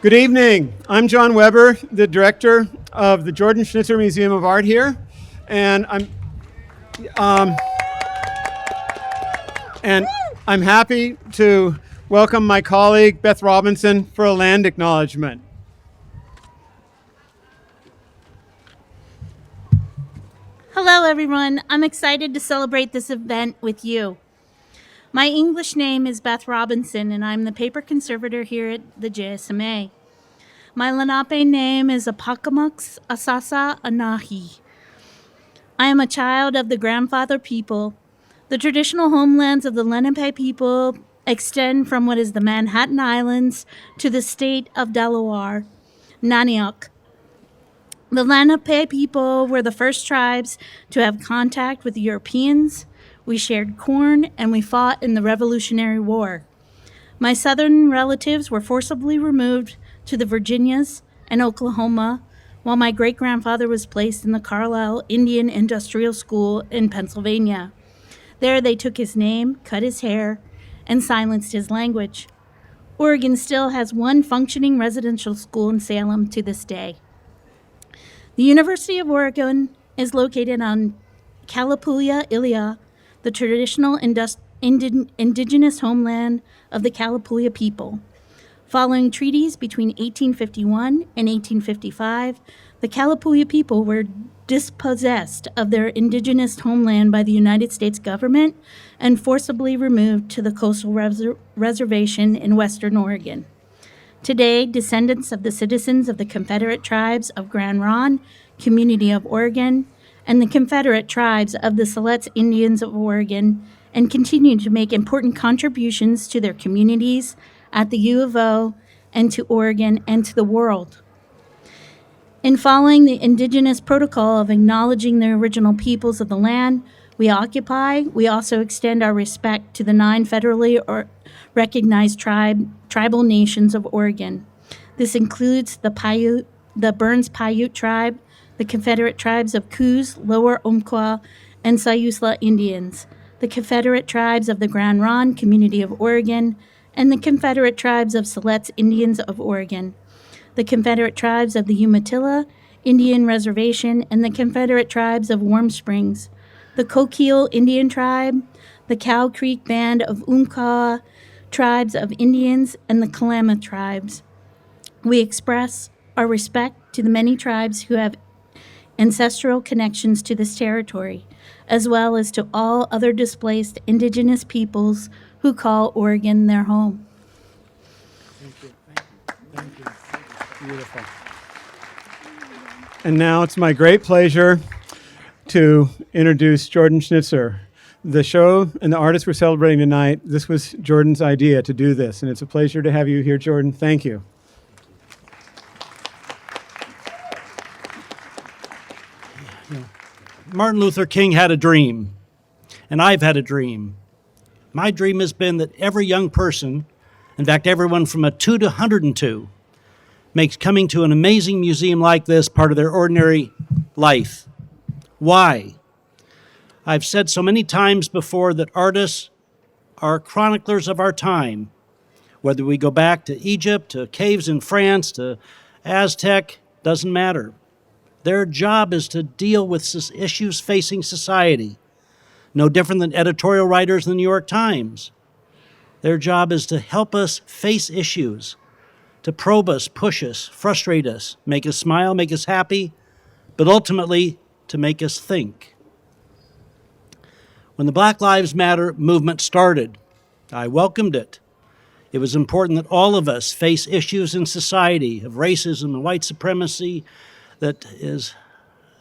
Good evening. I'm John Weber, the director of the Jordan Schnitzer Museum of Art here, and I'm happy to welcome my colleague Beth Robinson for a land acknowledgement. Hello, everyone. I'm excited to celebrate this event with you. My English name is Beth Robinson, and I'm the paper conservator here at the JSMA. My Lenape name is Apakamux Asasa Anahi. I am a child of the grandfather people. The traditional homelands of the Lenape people extend from what is the Manhattan Islands to the state of Delaware, Naniok. The Lenape people were the first tribes to have contact with the Europeans. We shared corn, and we fought in the Revolutionary War. My southern relatives were forcibly removed to the Virginias and Oklahoma, while my great-grandfather was placed in the Carlisle Indian Industrial School in Pennsylvania. There they took his name, cut his hair, and silenced his language. Oregon still has one functioning residential school in Salem to this day. The University of Oregon is located on Kalapuya Lyllye, the traditional indigenous homeland of the Kalapuya people. Following treaties between 1851 and 1855, the Kalapuya people were dispossessed of their indigenous homeland by the United States government and forcibly removed to the coastal reservation in western Oregon. Today, descendants of the citizens of the Confederate Tribes of Grand Ronde, Community of Oregon, and the Confederate Tribes of the Siletz Indians of Oregon, and continue to make important contributions to their communities at the U of O and to Oregon and to the world. In following the Indigenous protocol of acknowledging the original peoples of the land we occupy, we also extend our respect to the 9 federally recognized tribal nations of Oregon. This includes the Burns Paiute tribe, the Confederate tribes of Coos, Lower Umpqua, and Siuslaw Indians, the Confederate tribes of the Grand Ronde Community of Oregon, and the Confederate tribes of Siletz Indians of Oregon, the Confederate tribes of the Umatilla Indian Reservation, and the Confederate tribes of Warm Springs, the Coquille Indian tribe, the Cow Creek Band of Umpqua tribes of Indians, and the Kalama tribes. We express our respect to the many tribes who have ancestral connections to this territory, as well as to all other displaced indigenous peoples who call Oregon their home. Thank you. Thank you. Thank you. Beautiful. And now it's my great pleasure to introduce Jordan Schnitzer. The show and the artists we're celebrating tonight, this was Jordan's idea to do this, and it's a pleasure to have you here, Jordan. Thank you. Martin Luther King had a dream, and I've had a dream. My dream has been that every young person, in fact, everyone from a 2 to 102, makes coming to an amazing museum like this part of their ordinary life. Why? I've said so many times before that artists are chroniclers of our time. Whether we go back to Egypt, to caves in France, to Aztec, doesn't matter. Their job is to deal with issues facing society, no different than editorial writers in the New York Times. Their job is to help us face issues, to probe us, push us, frustrate us, make us smile, make us happy, but ultimately to make us think. When the Black Lives Matter movement started, I welcomed it. It was important that all of us face issues in society of racism and white supremacy that is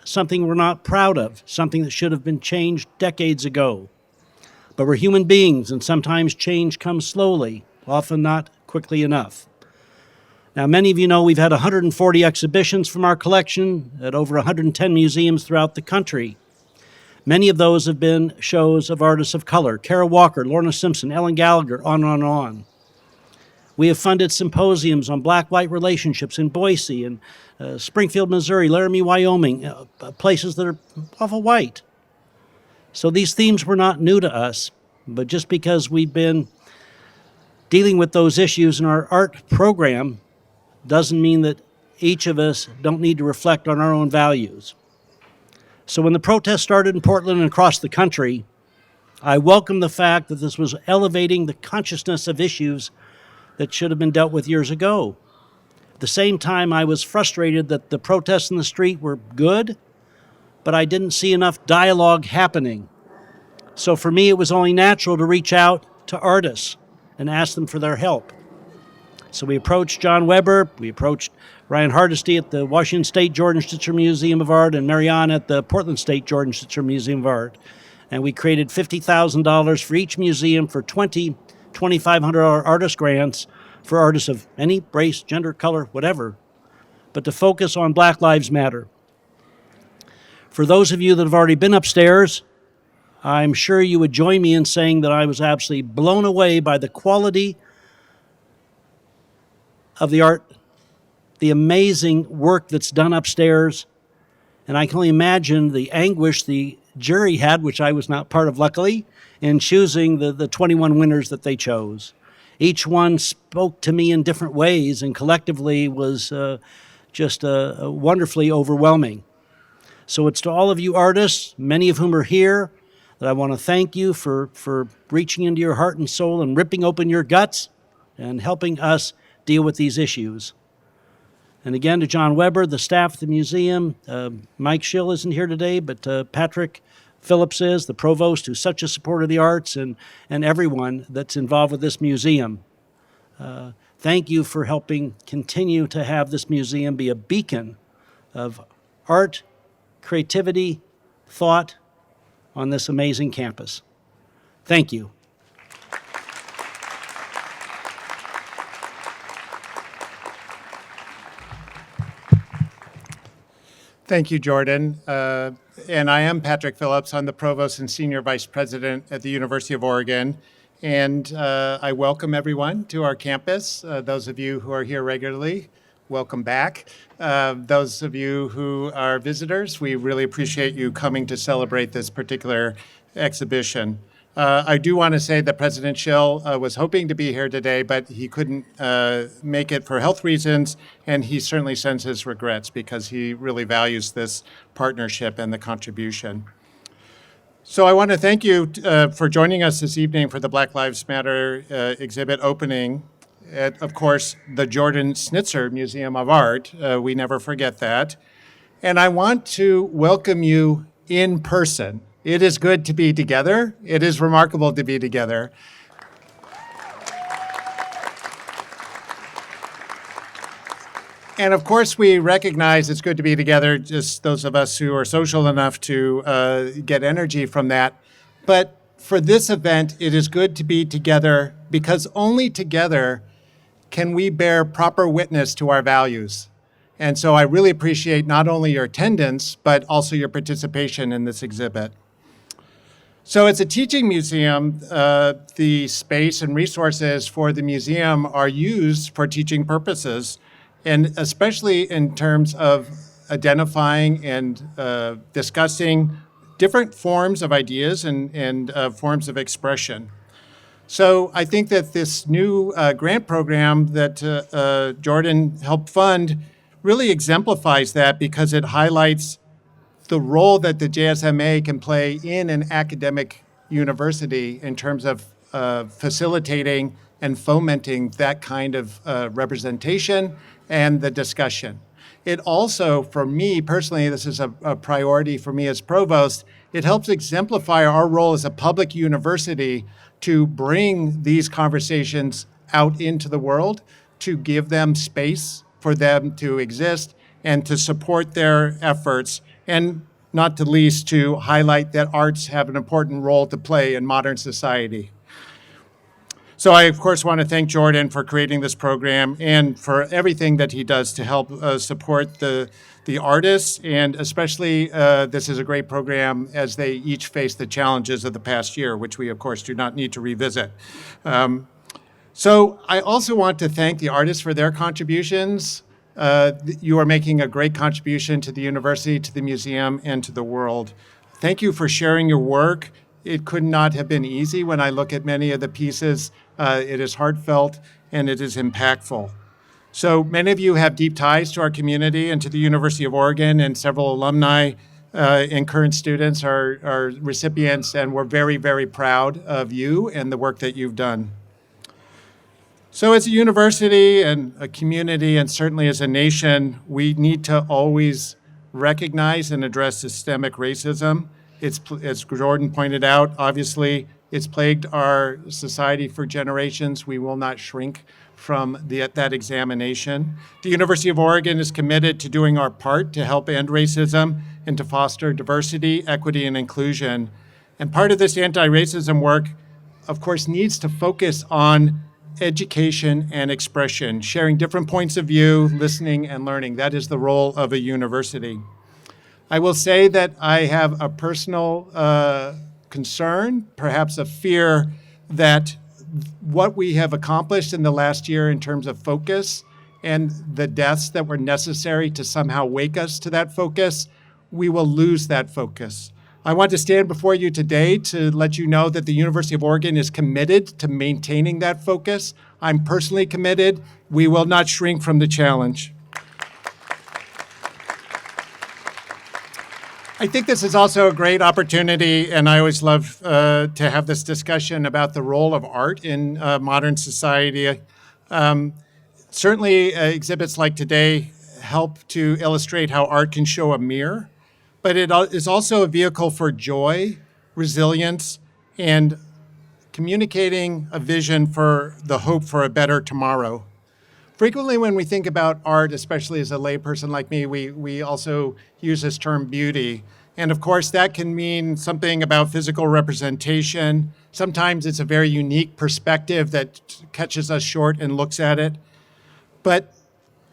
something we're not proud of, something that should have been changed decades ago. But we're human beings, and sometimes change comes slowly, often not quickly enough. Now, many of you know we've had 140 exhibitions from our collection at over 110 museums throughout the country. Many of those have been shows of artists of color: Kara Walker, Lorna Simpson, Ellen Gallagher, on and on. We have funded symposiums on black-white relationships in Boise and Springfield, Missouri, Laramie, Wyoming, places that are awful white. So these themes were not new to us, but just because we've been dealing with those issues in our art program doesn't mean that each of us don't need to reflect on our own values. So when the protest started in Portland and across the country, I welcome the fact that this was elevating the consciousness of issues that should have been dealt with years ago. At the same time, I was frustrated that the protests in the street were good, but I didn't see enough dialogue happening. So for me, it was only natural to reach out to artists and ask them for their help. So we approached John Weber, we approached Ryan Hardesty at the Washington State Jordan Schnitzer Museum of Art, and Marianne at the Portland State Jordan Schnitzer Museum of Art. And we created $50,000 for each museum for 20 $2,500 artist grants for artists of any race, gender, color, whatever, but to focus on Black Lives Matter. For those of you that have already been upstairs, I'm sure you would join me in saying that I was absolutely blown away by the quality of the art, the amazing work that's done upstairs, and I can only imagine the anguish the jury had, which I was not part of, luckily, in choosing the 21 winners that they chose. Each one spoke to me in different ways and collectively was just wonderfully overwhelming. So it's to all of you artists, many of whom are here, that I want to thank you for reaching into your heart and soul and ripping open your guts and helping us deal with these issues. And again, to John Weber, the staff at the museum, Mike Schill isn't here today, but Patrick Phillips is, the provost, who's such a supporter of the arts, and everyone that's involved with this museum. Thank you for helping continue to have this museum be a beacon of art, creativity, thought on this amazing campus. Thank you. Thank you, Jordan. And I am Patrick Phillips. I'm the Provost and Senior Vice President at the University of Oregon. And I welcome everyone to our campus. Those of you who are here regularly, welcome back. Those of you who are visitors, we really appreciate you coming to celebrate this particular exhibition. I do want to say that President Schill was hoping to be here today, but he couldn't make it for health reasons, and he certainly sends his regrets because he really values this partnership and the contribution. So I want to thank you for joining us this evening for the Black Lives Matter exhibit opening at, of course, the Jordan Schnitzer Museum of Art. We never forget that. And I want to welcome you in person. It is good to be together. It is remarkable to be together. And of course, we recognize it's good to be together, just those of us who are social enough to get energy from that. But for this event, it is good to be together because only together can we bear proper witness to our values. And so I really appreciate not only your attendance, but also your participation in this exhibit. So it's a teaching museum. The space and resources for the museum are used for teaching purposes, and especially in terms of identifying and discussing different forms of ideas and forms of expression. So I think that this new grant program that Jordan helped fund really exemplifies that because it highlights the role that the JSMA can play in an academic university in terms of facilitating and fomenting that kind of representation and the discussion. It also, for me personally, this is a priority for me as provost, it helps exemplify our role as a public university to bring these conversations out into the world, to give them space for them to exist and to support their efforts, and not to least to highlight that arts have an important role to play in modern society. So I, of course, want to thank Jordan for creating this program and for everything that he does to help support the artists, and especially this is a great program as they each face the challenges of the past year, which we, of course, do not need to revisit. So I also want to thank the artists for their contributions. You are making a great contribution to the university, to the museum, and to the world. Thank you for sharing your work. It could not have been easy. When I look at many of the pieces, it is heartfelt and it is impactful. So many of you have deep ties to our community and to the University of Oregon, and several alumni and current students are recipients, and we're very, very proud of you and the work that you've done. So as a university and a community, and certainly as a nation, we need to always recognize and address systemic racism. It's, as Jordan pointed out, obviously, it's plagued our society for generations. We will not shrink from that examination. The University of Oregon is committed to doing our part to help end racism and to foster diversity, equity, and inclusion. And part of this anti-racism work, of course, needs to focus on education and expression, sharing different points of view, listening and learning. That is the role of a university. I will say that I have a personal concern, perhaps a fear, that what we have accomplished in the last year in terms of focus and the deaths that were necessary to somehow wake us to that focus, we will lose that focus. I want to stand before you today to let you know that the University of Oregon is committed to maintaining that focus. I'm personally committed. We will not shrink from the challenge. I think this is also a great opportunity, and I always love to have this discussion about the role of art in modern society. Certainly, exhibits like today help to illustrate how art can show a mirror, but it is also a vehicle for joy, resilience, and communicating a vision for the hope for a better tomorrow. Frequently when we think about art, especially as a layperson like me, we also use this term beauty. And of course, that can mean something about physical representation. Sometimes it's a very unique perspective that catches us short and looks at it. But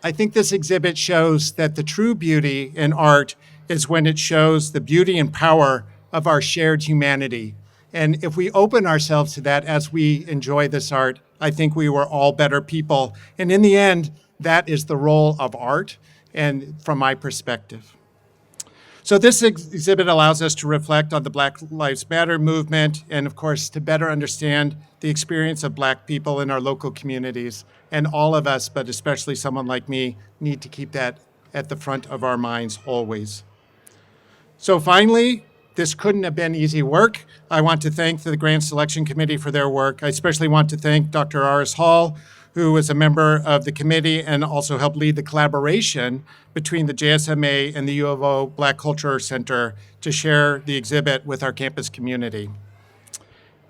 I think this exhibit shows that the true beauty in art is when it shows the beauty and power of our shared humanity. And if we open ourselves to that as we enjoy this art, I think we were all better people. And in the end, that is the role of art, and from my perspective. So this exhibit allows us to reflect on the Black Lives Matter movement and, of course, to better understand the experience of Black people in our local communities. And all of us, but especially someone like me, need to keep that at the front of our minds always. So finally, this couldn't have been easy work. I want to thank the Grant Selection Committee for their work. I especially want to thank Dr. Aris Hall, who was a member of the committee and also helped lead the collaboration between the JSMA and the UO Black Culture Center to share the exhibit with our campus community.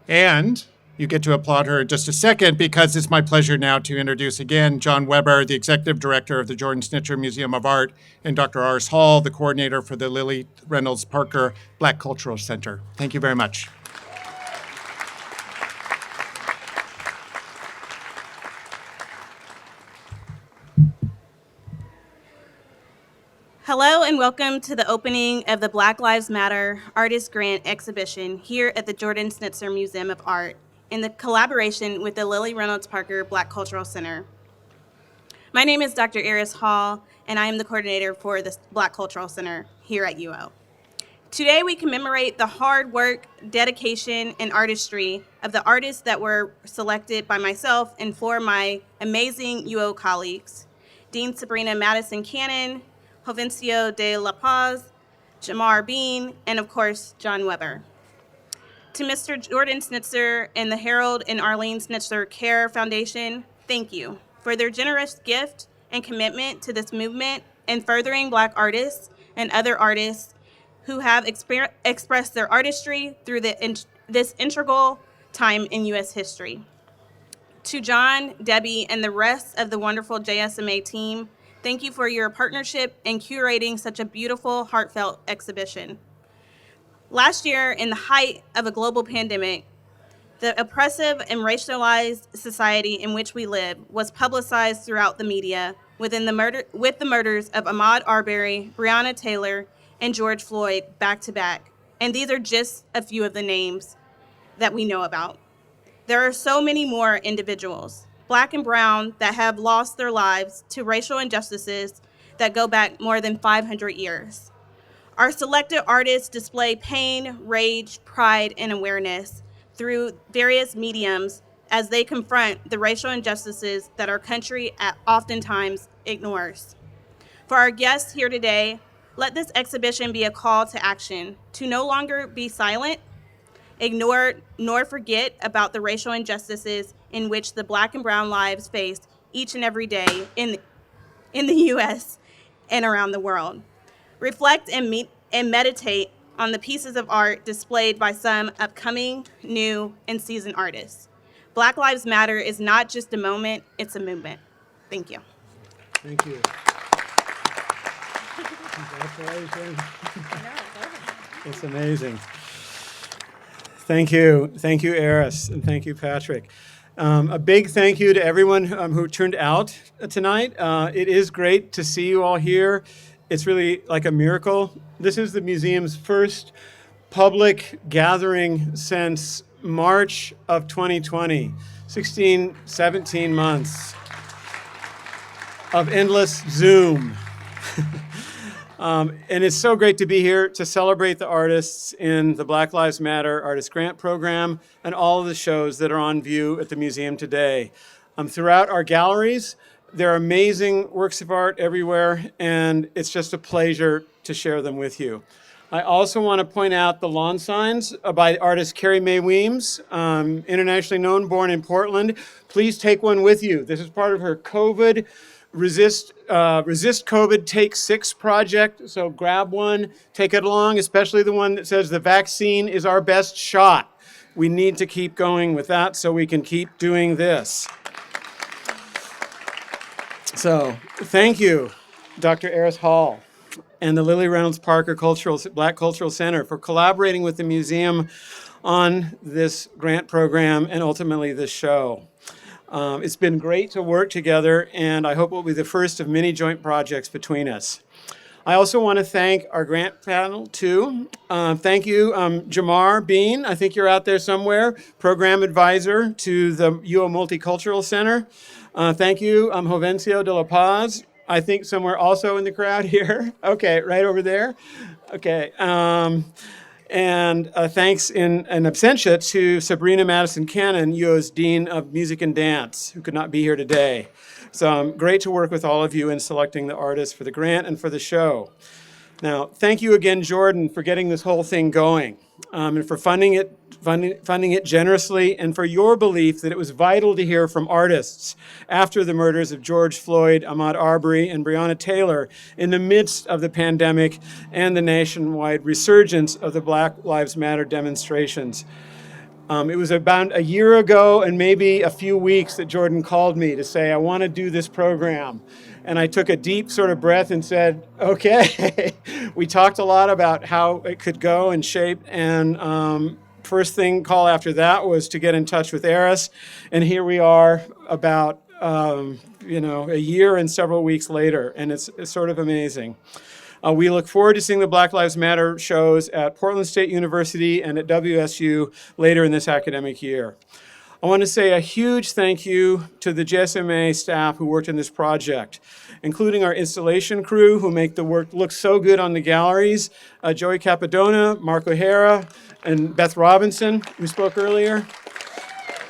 And you get to applaud her in just a second, because it's my pleasure now to introduce again John Weber, the Executive Director of the Jordan Schnitzer Museum of Art, and Dr. Aris Hall, the Coordinator for the Lyllye Reynolds-Parker Black Cultural Center. Thank you very much. Hello and welcome to the opening of the Black Lives Matter Artist Grant exhibition here at the Jordan Schnitzer Museum of Art in the collaboration with the Lyllye Reynolds-Parker Black Cultural Center. My name is Dr. Aris Hall, and I am the coordinator for the Black Cultural Center here at UO. Today we commemorate the hard work, dedication, and artistry of the artists that were selected by myself and four of my amazing UO colleagues: Dean Sabrina Madison Cannon, Jovencio de La Paz, Jamar Bean, and of course, John Weber. To Mr. Jordan Schnitzer and the Harold and Arlene Schnitzer Care Foundation, thank you for their generous gift and commitment to this movement and furthering Black artists and other artists who have expressed their artistry through this integral time in U.S. history. To John, Debbie, and the rest of the wonderful JSMA team, thank you for your partnership in curating such a beautiful, heartfelt exhibition. Last year, in the height of a global pandemic, the oppressive and racialized society in which we live was publicized throughout the media with the murders of Ahmaud Arbery, Breonna Taylor, and George Floyd back to back. And these are just a few of the names that we know about. There are so many more individuals, Black and brown, that have lost their lives to racial injustices that go back more than 500 years. Our selected artists display pain, rage, pride, and awareness through various mediums as they confront the racial injustices that our country oftentimes ignores. For our guests here today, let this exhibition be a call to action, to no longer be silent, ignore, nor forget about the racial injustices in which the Black and brown lives face each and every day in the U.S. and around the world. Reflect and meditate on the pieces of art displayed by some upcoming, new, and seasoned artists. Black Lives Matter is not just a moment, it's a movement. Thank you. Thank you. Congratulations. It's amazing. Thank you. Thank you, Eris, and thank you, Patrick. A big thank you to everyone who turned out tonight. It is great to see you all here. It's really like a miracle. This is the museum's first public gathering since March of 2020, 17 months of endless Zoom. And it's so great to be here to celebrate the artists in the Black Lives Matter Artist Grant Program and all of the shows that are on view at the museum today. Throughout our galleries, there are amazing works of art everywhere, and it's just a pleasure to share them with you. I also want to point out the lawn signs by artist Carrie Mae Weems, internationally known, born in Portland. Please take one with you. This is part of her COVID Resist COVID Take 6 project, so grab one, take it along, especially the one that says the vaccine is our best shot. We need to keep going with that so we can keep doing this. So thank you, Dr. Eris Hall and the Lyllye Reynolds-Parker Black Cultural Center for collaborating with the museum on this grant program and ultimately this show. It's been great to work together, and I hope it will be the first of many joint projects between us. I also want to thank our grant panel, too. Thank you, Jamar Bean. I think you're out there somewhere, program advisor to the UO Multicultural Center. Thank you, Jovencio de la Paz. I think somewhere also in the crowd here. Okay, right over there. Okay. And thanks in absentia to Sabrina Madison Cannon, UO's Dean of Music and Dance, who could not be here today. So great to work with all of you in selecting the artists for the grant and for the show. Now, thank you again, Jordan, for getting this whole thing going, and for funding it generously, and for your belief that it was vital to hear from artists after the murders of George Floyd, Ahmaud Arbery, and Breonna Taylor in the midst of the pandemic and the nationwide resurgence of the Black Lives Matter demonstrations. It was about a year ago and maybe a few weeks that Jordan called me to say, I want to do this program. And I took a deep sort of breath and said, okay. We talked a lot about how it could go and shape. And first call after that was to get in touch with Eris. And here we are about, a year and several weeks later. And it's sort of amazing. We look forward to seeing the Black Lives Matter shows at Portland State University and at WSU later in this academic year. I want to say a huge thank you to the JSMA staff who worked in this project, including our installation crew who make the work look so good on the galleries, Joey Capadona, Mark O'Hara, and Beth Robinson, who spoke earlier.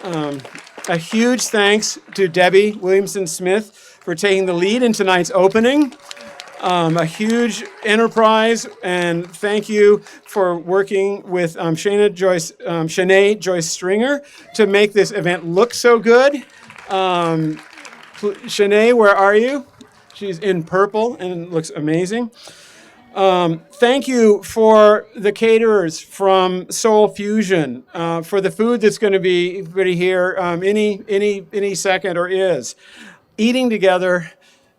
A huge thanks to Debbie Williamson-Smith for taking the lead in tonight's opening. A huge enterprise, and thank you for working with Shanae Joyce Stringer to make this event look so good. Shanae, where are you? She's in purple and looks amazing. Thank you for the caterers from Soul Fusion, for the food that's going to be ready here any second or is. Eating together,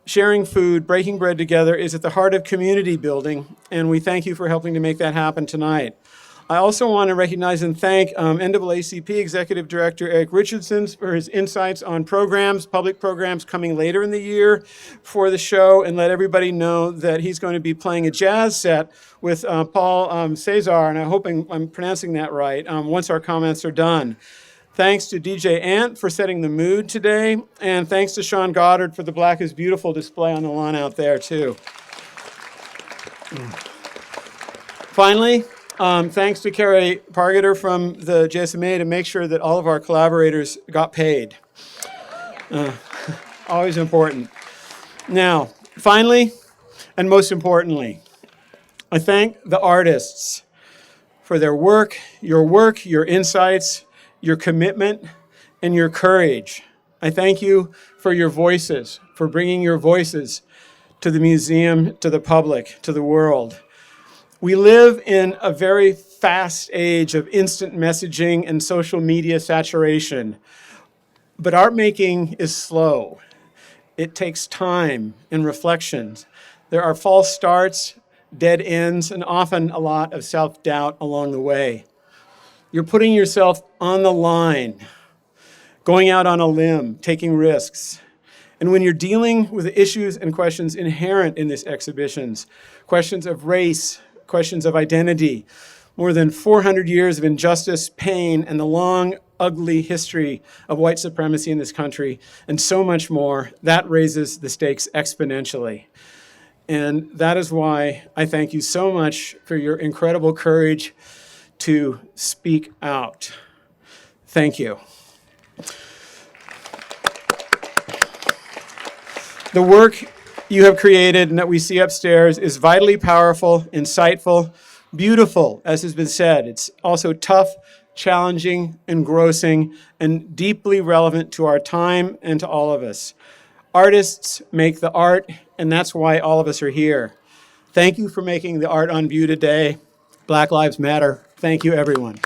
sharing food, breaking bread together is at the heart of community building, and we thank you for helping to make that happen tonight. I also want to recognize and thank NAACP Executive Director Eric Richardson for his insights on public programs coming later in the year for the show, and let everybody know that he's going to be playing a jazz set with Paul Cesar, and I hope I'm pronouncing that right, once our comments are done. Thanks to DJ Ant for setting the mood today, and thanks to Sean Goddard for the Black is Beautiful display on the lawn out there, too. Finally, Thanks to Carrie Pargeter from the JSMA to make sure that all of our collaborators got paid. Always important. Now, finally, and most importantly, I thank the artists for their work, your insights, your commitment, and your courage. I thank you for your voices, for bringing your voices to the museum, to the public, to the world. We live in a very fast age of instant messaging and social media saturation, but art making is slow. It takes time and reflection. There are false starts, dead ends, and often a lot of self-doubt along the way. You're putting yourself on the line, going out on a limb, taking risks. And when you're dealing with the issues and questions inherent in these exhibitions, questions of race, questions of identity, more than 400 years of injustice, pain, and the long, ugly history of white supremacy in this country, and so much more, that raises the stakes exponentially. And that is why I thank you so much for your incredible courage to speak out. Thank you. The work you have created and that we see upstairs is vitally powerful, insightful, beautiful, as has been said. It's also tough, challenging, engrossing, and deeply relevant to our time and to all of us. Artists make the art, and that's why all of us are here. Thank you for making the art on view today. Black Lives Matter. Thank you, everyone.